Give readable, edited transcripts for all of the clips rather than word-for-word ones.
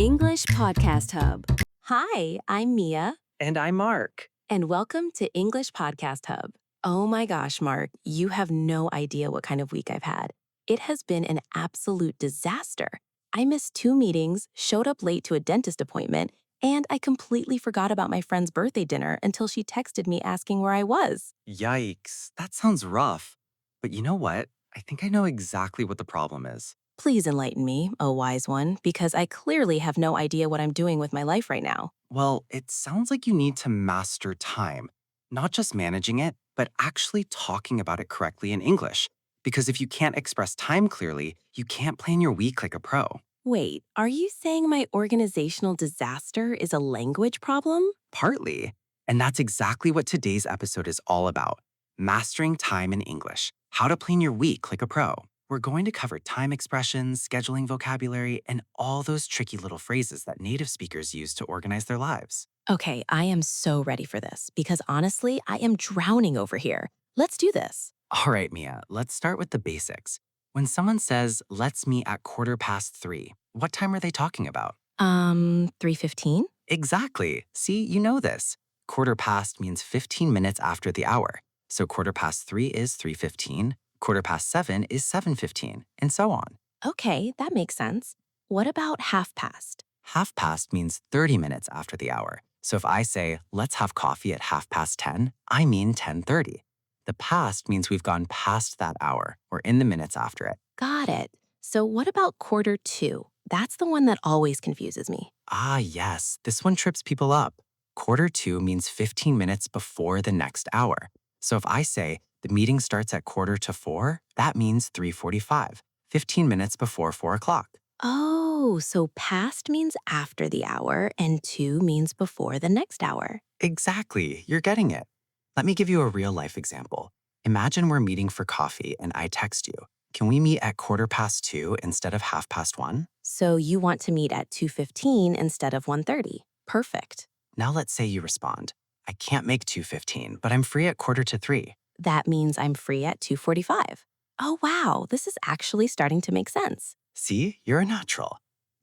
English Podcast Hub. Hi, I'm Mia, And I'm Mark. and welcome to English Podcast Hub. Oh my gosh, Mark, you have no idea what kind of week I've had. It has been an absolute disaster. I missed 2 meetings, showed up late to a dentist appointment, and I completely forgot about my friend's birthday dinner until she texted me asking where I was. Yikes, that sounds rough. But you know what? I think I know exactly what the problem is. Please enlighten me, oh wise one, because I clearly have no idea what I'm doing with my life right now. Well, it sounds like you need to master time, not just managing it, but actually talking about it correctly in English. Because if you can't express time clearly, you can't plan your week like a pro. Wait, are you saying my organizational disaster is a language problem? Partly. And that's exactly what today's episode is all about mastering time in English, how to plan your week like a pro. We're going to cover time expressions, scheduling vocabulary, and all those tricky little phrases that native speakers use to organize their lives. Okay, I am so ready for this because honestly, I am drowning over here. Let's do this. All right, Mia, let's start with the basics. When someone says, let's meet at 3:15, what time are they talking about? 3:15? Exactly. See, you know this. Quarter past means 15 minutes after the hour. So 3:15 is 3:15, 7:15 is 7:15, and so on. Okay, that makes sense. What about half past? Half past means 30 minutes after the hour. So if I say, let's have coffee at 10:30, I mean 10:30. The past means we've gone past that hour. We're in the minutes after it. Got it. So what about 1:45? That's the one that always confuses me. Ah, yes, this one trips people up. 2:45 means 15 minutes before the next hour. So if I say, the meeting starts at 3:45, that means 3:45, 15 minutes before 4 o'clock. Oh, so past means after the hour and to means before the next hour. Exactly, you're getting it. Let me give you a real life example. Imagine we're meeting for coffee and I text you. Can we meet at 2:15 instead of 1:30? So you want to meet at 2:15 instead of 1:30. Perfect. Now let's say you respond. I can't make 2:15, but I'm free at 2:45. That means I'm free at 2:45. Oh, wow, this is actually starting to make sense. See, you're a natural.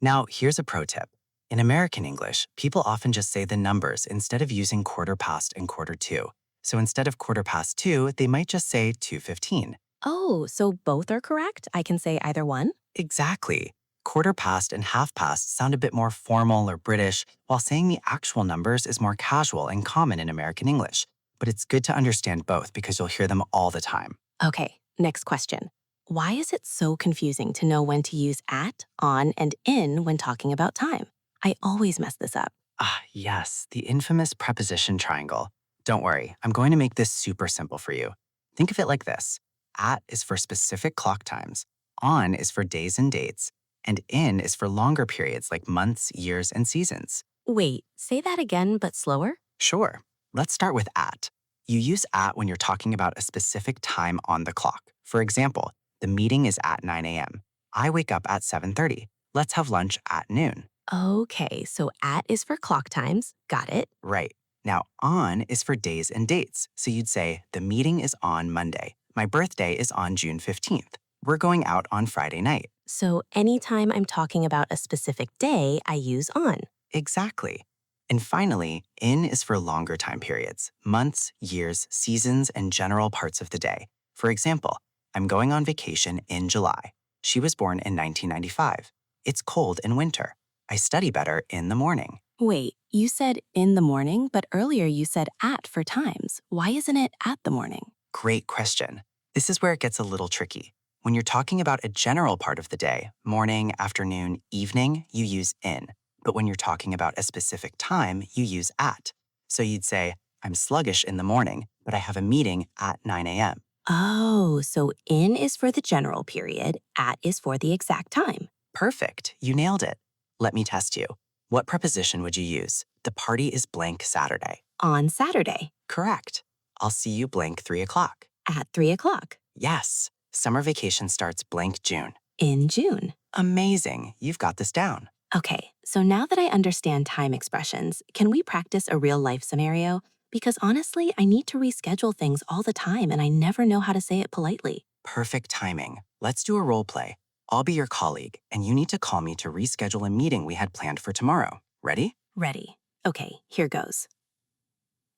Now, here's a pro tip. In American English, people often just say the numbers instead of using quarter past and 2:45. So instead of 2:15, they might just say 2:15. Oh, so both are correct? I can say either one? Exactly. Quarter past and half past sound a bit more formal or British, while saying the actual numbers is more casual and common in American English. But it's good to understand both because you'll hear them all the time. Okay, next question. Why is it so confusing to know when to use at, on, and in when talking about time? I always mess this up. Ah, yes, the infamous preposition triangle. Don't worry, I'm going to make this super simple for you. Think of it like this. At is for specific clock times, on is for days and dates, and in is for longer periods like months, years, and seasons. Wait, say that again, but slower? Sure, let's start with at. You use at when you're talking about a specific time on the clock. For example, the meeting is at 9 a.m. I wake up at 7:30. Let's have lunch at noon. Okay, so at is for clock times. Got it. Right. Now, on is for days and dates. So you'd say, the meeting is on Monday. My birthday is on June 15th. We're going out on Friday night. So anytime I'm talking about a specific day, I use on. Exactly. And finally, in is for longer time periods, months, years, seasons, and general parts of the day. For example, I'm going on vacation in July. She was born in 1995. It's cold in winter. I study better in the morning. Wait, you said in the morning, but earlier you said at for times. Why isn't it at the morning? Great question. This is where it gets a little tricky. When you're talking about a general part of the day, morning, afternoon, evening, you use in. But when you're talking about a specific time, you use at. So you'd say, I'm sluggish in the morning, but I have a meeting at 9 a.m. Oh, so in is for the general period, at is for the exact time. Perfect. You nailed it. Let me test you. What preposition would you use? The party is blank Saturday. On Saturday, Correct. I'll see you blank 3 o'clock. at 3 o'clock, Yes. Summer vacation starts blank June. in June. Amazing. You've got this down. Okay, so now that I understand time expressions, can we practice a real life scenario? Because honestly, I need to reschedule things all the time and I never know how to say it politely. Perfect timing. Let's do a role play. I'll be your colleague, and you need to call me to reschedule a meeting we had planned for tomorrow. Ready? Ready. Okay, here goes.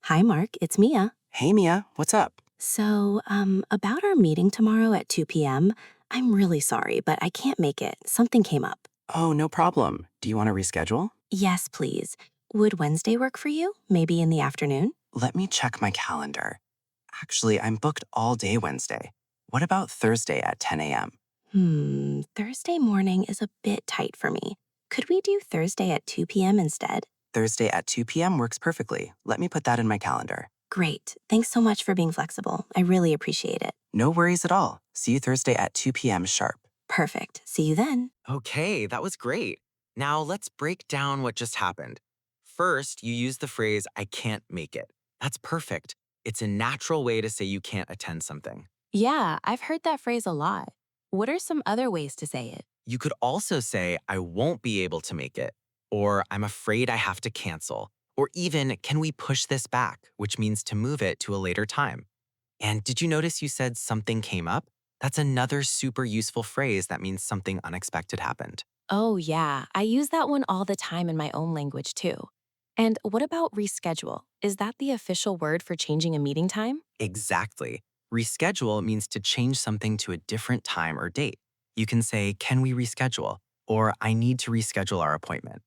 Hi, Mark. It's Mia. Hey, Mia, what's up? So, about our meeting tomorrow at 2 p.m., I'm really sorry, but I can't make it. Something came up. Oh, no problem. Do you want to reschedule? Yes, please. Would Wednesday work for you? Maybe in the afternoon? Let me check my calendar. Actually, I'm booked all day Wednesday. What about Thursday at 10 a.m.? Thursday morning is a bit tight for me. Could we do Thursday at 2 p.m. instead? Thursday at 2 p.m. works perfectly. Let me put that in my calendar. Great. Thanks so much for being flexible. I really appreciate it. No worries at all. See you Thursday at 2 p.m. sharp. Perfect. See you then. Okay, that was great. Now let's break down what just happened. First, you use the phrase, I can't make it. That's perfect. It's a natural way to say you can't attend something. Yeah, I've heard that phrase a lot. What are some other ways to say it? You could also say, I won't be able to make it, or I'm afraid I have to cancel, or even, can we push this back, which means to move it to a later time. And did you notice you said something came up? That's another super useful phrase that means something unexpected happened. Oh, yeah. I use that one all the time in my own language, too. And what about reschedule? Is that the official word for changing a meeting time? Exactly. Reschedule means to change something to a different time or date. You can say, can we reschedule? Or I need to reschedule our appointment.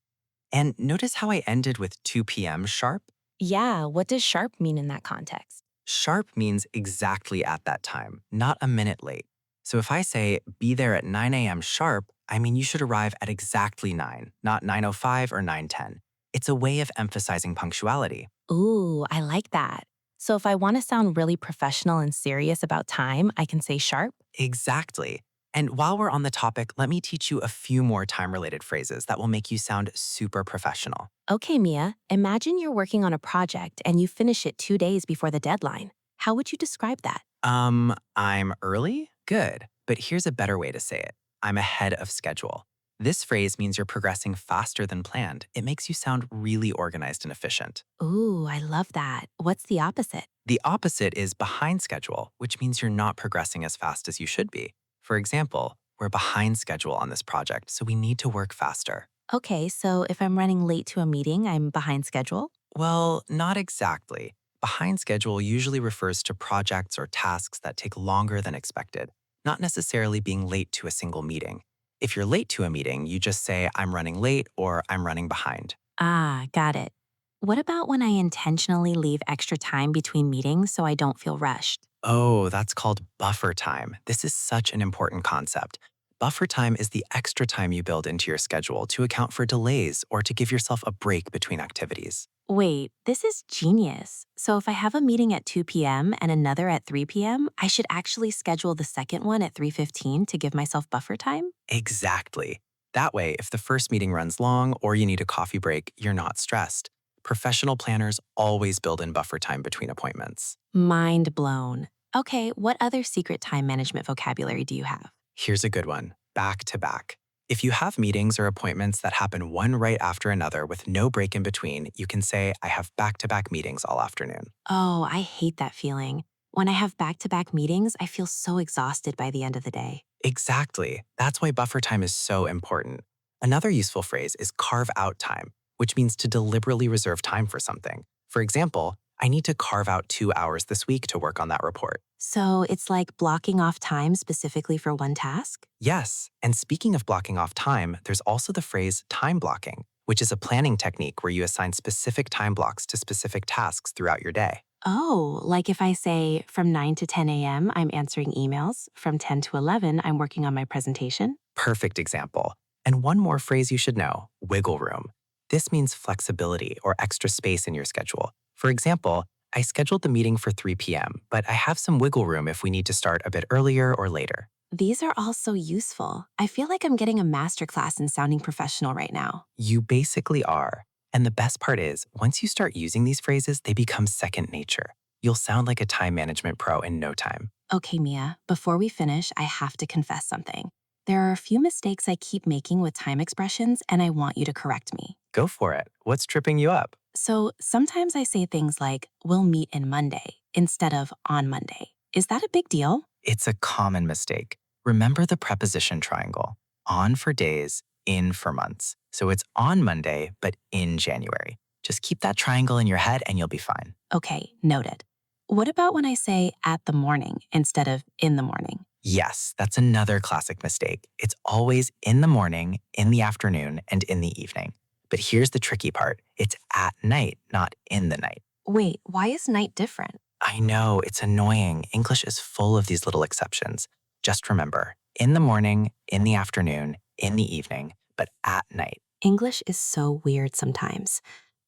And notice how I ended with 2 p.m. sharp? Yeah, what does sharp mean in that context? Sharp means exactly at that time, not a minute late. So if I say, be there at 9 a.m. sharp, I mean you should arrive at exactly 9, not 9:05 or 9:10. It's a way of emphasizing punctuality. Ooh, I like that. So if I want to sound really professional and serious about time, I can say sharp? Exactly. And while we're on the topic, let me teach you a few more time-related phrases that will make you sound super professional. Okay, Mia, imagine you're working on a project and you finish it 2 days before the deadline. How would you describe that? I'm early? Good. But here's a better way to say it. I'm ahead of schedule. This phrase means you're progressing faster than planned. It makes you sound really organized and efficient. Ooh, I love that. What's the opposite? The opposite is behind schedule, which means you're not progressing as fast as you should be. For example, we're behind schedule on this project, so we need to work faster. Okay, so if I'm running late to a meeting, I'm behind schedule? Well, not exactly. Behind schedule usually refers to projects or tasks that take longer than expected, not necessarily being late to a single meeting. If you're late to a meeting, you just say, I'm running late or I'm running behind. Ah, got it. What about when I intentionally leave extra time between meetings so I don't feel rushed? Oh, that's called buffer time. This is such an important concept. Buffer time is the extra time you build into your schedule to account for delays or to give yourself a break between activities. Wait, this is genius. So if I have a meeting at 2 p.m. and another at 3 p.m., I should actually schedule the second one at 3:15 to give myself buffer time? Exactly. That way, if the first meeting runs long or you need a coffee break, you're not stressed. Professional planners always build in buffer time between appointments. Mind blown. Okay, what other secret time management vocabulary do you have? Here's a good one, back to back. If you have meetings or appointments that happen one right after another with no break in between, you can say, I have back-to-back meetings all afternoon. Oh, I hate that feeling. When I have back-to-back meetings, I feel so exhausted by the end of the day. Exactly. That's why buffer time is so important. Another useful phrase is carve out time, which means to deliberately reserve time for something. For example, I need to carve out 2 hours this week to work on that report. So it's like blocking off time specifically for one task? Yes, and speaking of blocking off time, there's also the phrase time blocking, which is a planning technique where you assign specific time blocks to specific tasks throughout your day. Oh, like if I say from 9 to 10 a.m., I'm answering emails, from 10 to 11, I'm working on my presentation? Perfect example. And one more phrase you should know, wiggle room. This means flexibility or extra space in your schedule. For example, I scheduled the meeting for 3 p.m., but I have some wiggle room if we need to start a bit earlier or later. These are all so useful. I feel like I'm getting a masterclass in sounding professional right now. You basically are. And the best part is, once you start using these phrases, they become second nature. You'll sound like a time management pro in no time. Okay, Mia, before we finish, I have to confess something. There are a few mistakes I keep making with time expressions, and I want you to correct me. Go for it. What's tripping you up? So sometimes I say things like, we'll meet in Monday, instead of on Monday. Is that a big deal? It's a common mistake. Remember the preposition triangle. On for days, in for months. So it's on Monday, but in January. Just keep that triangle in your head and you'll be fine. Okay, noted. What about when I say at the morning instead of in the morning? Yes, that's another classic mistake. It's always in the morning, in the afternoon, and in the evening. But here's the tricky part. It's at night, not in the night. Wait, why is night different? I know, it's annoying. English is full of these little exceptions. Just remember, in the morning, in the afternoon, in the evening, but at night. English is so weird sometimes.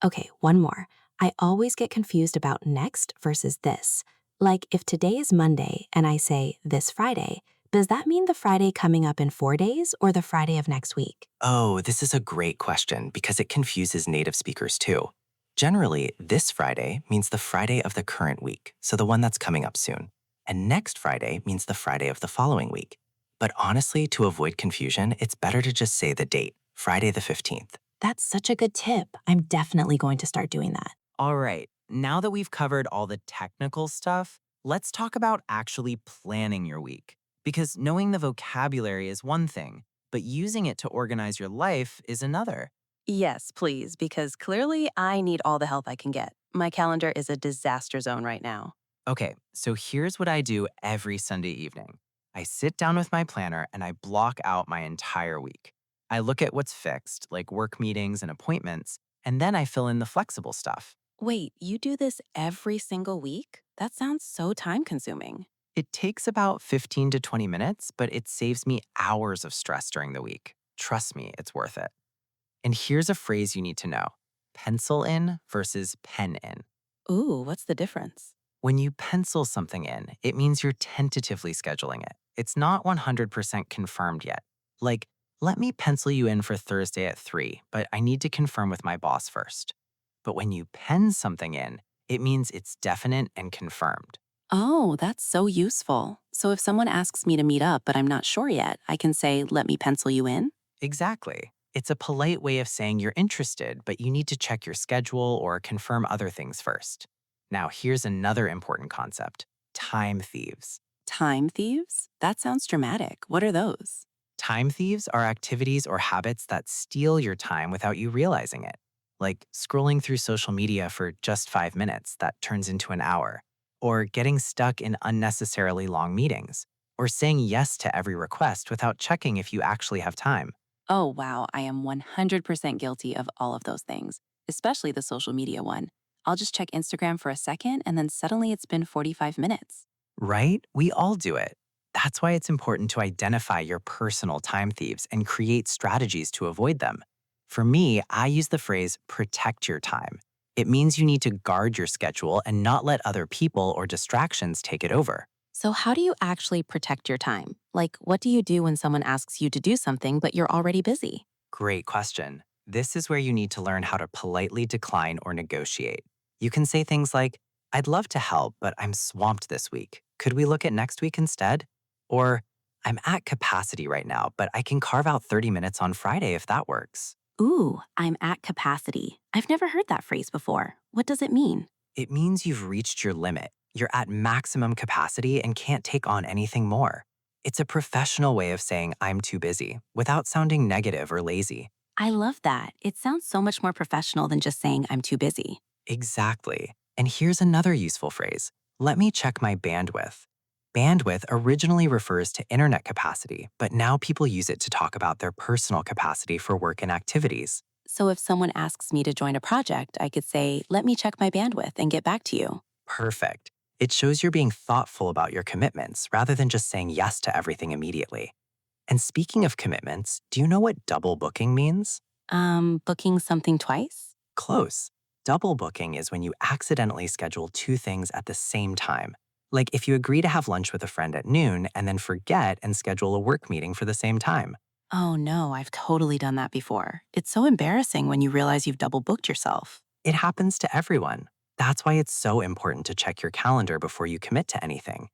Okay, one more. I always get confused about next versus this. Like if today is Monday and I say this Friday, does that mean the Friday coming up in 4 days or the Friday of next week? Oh, this is a great question because it confuses native speakers too. Generally, this Friday means the Friday of the current week, so the one that's coming up soon. And next Friday means the Friday of the following week. But honestly, to avoid confusion, it's better to just say the date, Friday the 15th. That's such a good tip. I'm definitely going to start doing that. All right, now that we've covered all the technical stuff, let's talk about actually planning your week. Because knowing the vocabulary is one thing, but using it to organize your life is another. Yes, please, because clearly I need all the help I can get. My calendar is a disaster zone right now. Okay, so here's what I do every Sunday evening. I sit down with my planner and I block out my entire week. I look at what's fixed, like work meetings and appointments, and then I fill in the flexible stuff. Wait, you do this every single week? That sounds so time consuming. It takes about 15 to 20 minutes, but it saves me hours of stress during the week. Trust me, it's worth it. And here's a phrase you need to know: pencil in versus pen in. Ooh, what's the difference? When you pencil something in, it means you're tentatively scheduling it. It's not 100% confirmed yet. Like, let me pencil you in for Thursday at 3, but I need to confirm with my boss first. But when you pen something in, it means it's definite and confirmed. Oh, that's so useful. So if someone asks me to meet up but I'm not sure yet, I can say, let me pencil you in? Exactly. It's a polite way of saying you're interested, but you need to check your schedule or confirm other things first. Now, here's another important concept: time thieves. Time thieves? That sounds dramatic. What are those? Time thieves are activities or habits that steal your time without you realizing it, like scrolling through social media for just 5 minutes that turns into an hour, or getting stuck in unnecessarily long meetings, or saying yes to every request without checking if you actually have time. Oh, wow, I am 100% guilty of all of those things, especially the social media one. I'll just check Instagram for a second and then suddenly it's been 45 minutes. Right? We all do it. That's why it's important to identify your personal time thieves and create strategies to avoid them. For me, I use the phrase protect your time. It means you need to guard your schedule and not let other people or distractions take it over. So, how do you actually protect your time? Like, what do you do when someone asks you to do something but you're already busy? Great question. This is where you need to learn how to politely decline or negotiate. You can say things like, I'd love to help, but I'm swamped this week. Could we look at next week instead? Or, I'm at capacity right now, but I can carve out 30 minutes on Friday if that works. Ooh, I'm at capacity. I've never heard that phrase before. What does it mean? It means you've reached your limit. You're at maximum capacity and can't take on anything more. It's a professional way of saying I'm too busy without sounding negative or lazy. I love that. It sounds so much more professional than just saying I'm too busy. Exactly. And here's another useful phrase: let me check my bandwidth. Bandwidth originally refers to internet capacity, but now people use it to talk about their personal capacity for work and activities. So, if someone asks me to join a project, I could say, let me check my bandwidth and get back to you. Perfect. It shows you're being thoughtful about your commitments rather than just saying yes to everything immediately. And speaking of commitments, do you know what double booking means? Booking something twice? Close. Double booking is when you accidentally schedule two things at the same time. Like if you agree to have lunch with a friend at noon and then forget and schedule a work meeting for the same time. Oh no, I've totally done that before. It's so embarrassing when you realize you've double booked yourself. It happens to everyone. That's why it's so important to check your calendar before you commit to anything.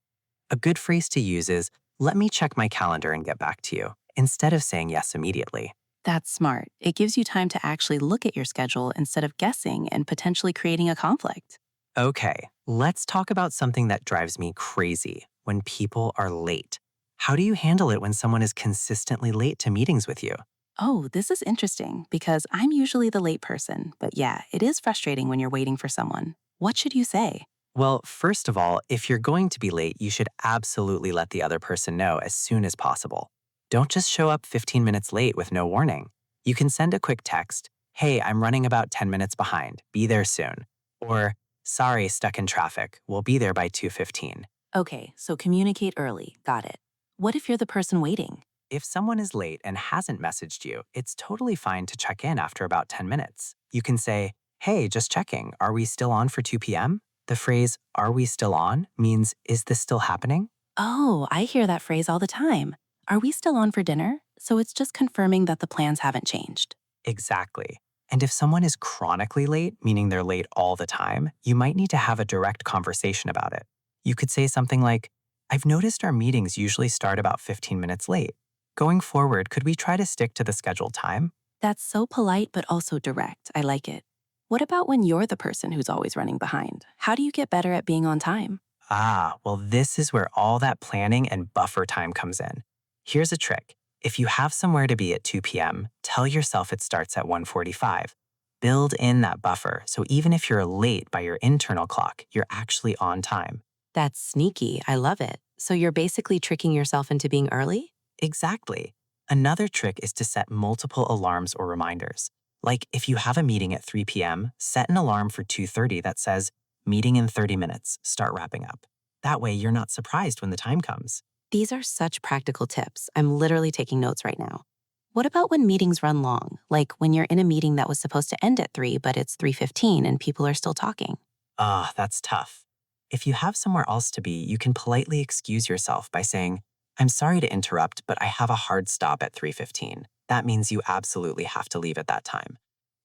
A good phrase to use is, let me check my calendar and get back to you, instead of saying yes immediately. That's smart. It gives you time to actually look at your schedule instead of guessing and potentially creating a conflict. Okay, let's talk about something that drives me crazy: when people are late. How do you handle it when someone is consistently late to meetings with you? Oh, this is interesting because I'm usually the late person, but yeah, it is frustrating when you're waiting for someone. What should you say? Well, first of all, if you're going to be late, you should absolutely let the other person know as soon as possible. Don't just show up 15 minutes late with no warning. You can send a quick text, "Hey, I'm running about 10 minutes behind. Be there soon." Or, "Sorry, stuck in traffic. We'll be there by 2:15." Okay, so communicate early. Got it. What if you're the person waiting? If someone is late and hasn't messaged you, it's totally fine to check in after about 10 minutes. You can say, "Hey, just checking. Are we still on for 2 p.m.?" The phrase, "Are we still on?" means, "Is this still happening?" Oh, I hear that phrase all the time. Are we still on for dinner? So it's just confirming that the plans haven't changed. Exactly. And if someone is chronically late, meaning they're late all the time, you might need to have a direct conversation about it. You could say something like, "I've noticed our meetings usually start about 15 minutes late. Going forward, could we try to stick to the scheduled time?" That's so polite but also direct. I like it. What about when you're the person who's always running behind? How do you get better at being on time? Well, this is where all that planning and buffer time comes in. Here's a trick. If you have somewhere to be at 2 p.m., tell yourself it starts at 1:45. Build in that buffer so even if you're late by your internal clock, you're actually on time. That's sneaky. I love it. So you're basically tricking yourself into being early? Exactly. Another trick is to set multiple alarms or reminders. Like if you have a meeting at 3 p.m., set an alarm for 2:30 that says, "Meeting in 30 minutes, start wrapping up." That way you're not surprised when the time comes. These are such practical tips. I'm literally taking notes right now. What about when meetings run long? Like when you're in a meeting that was supposed to end at 3, but it's 3:15 and people are still talking. That's tough. If you have somewhere else to be, you can politely excuse yourself by saying, "I'm sorry to interrupt, but I have a hard stop at 3:15. That means you absolutely have to leave at that time."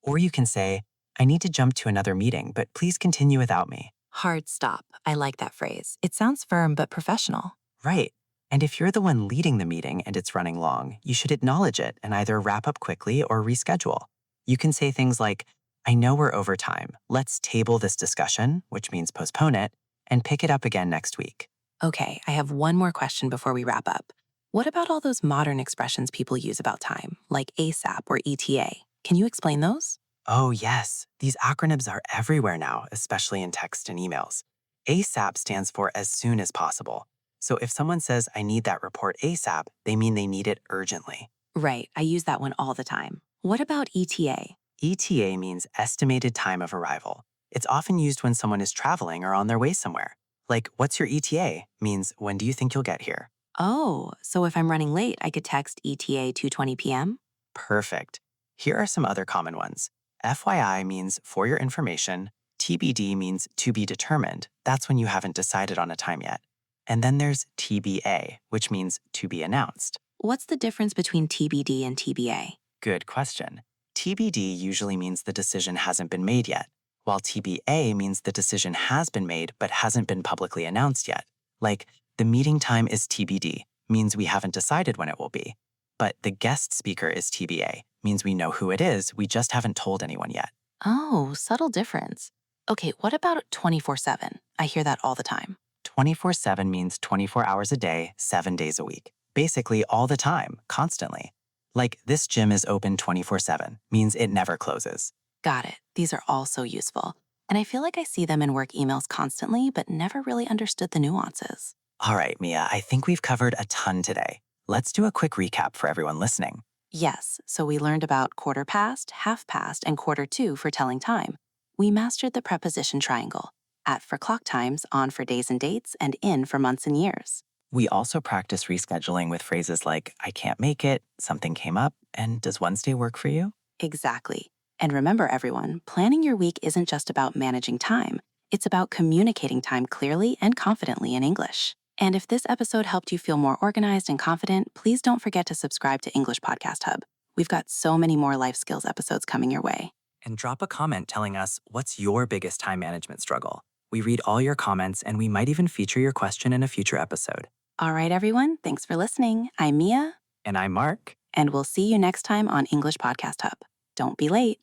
Or you can say, "I need to jump to another meeting, but please continue without me." Hard stop. I like that phrase. It sounds firm but professional. Right. And if you're the one leading the meeting and it's running long, you should acknowledge it and either wrap up quickly or reschedule. You can say things like, "I know we're over time. Let's table this discussion," which means postpone it, "and pick it up again next week." Okay, I have one more question before we wrap up. What about all those modern expressions people use about time, like ASAP or ETA? Can you explain those? Oh, yes. These acronyms are everywhere now, especially in text and emails. ASAP stands for as soon as possible. So if someone says, "I need that report ASAP, they mean they need it urgently. Right, I use that one all the time. What about ETA? ETA means estimated time of arrival. It's often used when someone is traveling or on their way somewhere. Like, "What's your ETA?" means, "When do you think you'll get here?" Oh, so if I'm running late, I could text ETA 2:20 p.m.? Perfect. Here are some other common ones. FYI means for your information. TBD means to be determined. That's when you haven't decided on a time yet. And then there's TBA, which means to be announced. What's the difference between TBD and TBA? Good question. TBD usually means the decision hasn't been made yet, while TBA means the decision has been made but hasn't been publicly announced yet. Like, "The meeting time is TBD," means we haven't decided when it will be. But "the guest speaker is TBA," means we know who it is, we just haven't told anyone yet. Oh, subtle difference. Okay, what about 24/7? I hear that all the time. 24/7 means 24 hours a day, 7 days a week. Basically, all the time, constantly. Like, "This gym is open 24/7, means it never closes. Got it. These are all so useful. And I feel like I see them in work emails constantly, but never really understood the nuances. All right, Mia, I think we've covered a ton today. Let's do a quick recap for everyone listening. Yes, so we learned about quarter past, half past, and quarter to for telling time. We mastered the preposition triangle: at for clock times, on for days and dates, and in for months and years. We also practice rescheduling with phrases like, "I can't make it," "something came up," and "does Wednesday work for you?" Exactly. And remember, everyone, planning your week isn't just about managing time, it's about communicating time clearly and confidently in English. And if this episode helped you feel more organized and confident, please don't forget to subscribe to English Podcast Hub. We've got so many more life skills episodes coming your way. And drop a comment telling us what's your biggest time management struggle. We read all your comments and we might even feature your question in a future episode. All right, everyone, thanks for listening. I'm Mia, And I'm Mark. and we'll see you next time on English Podcast Hub. Don't be late.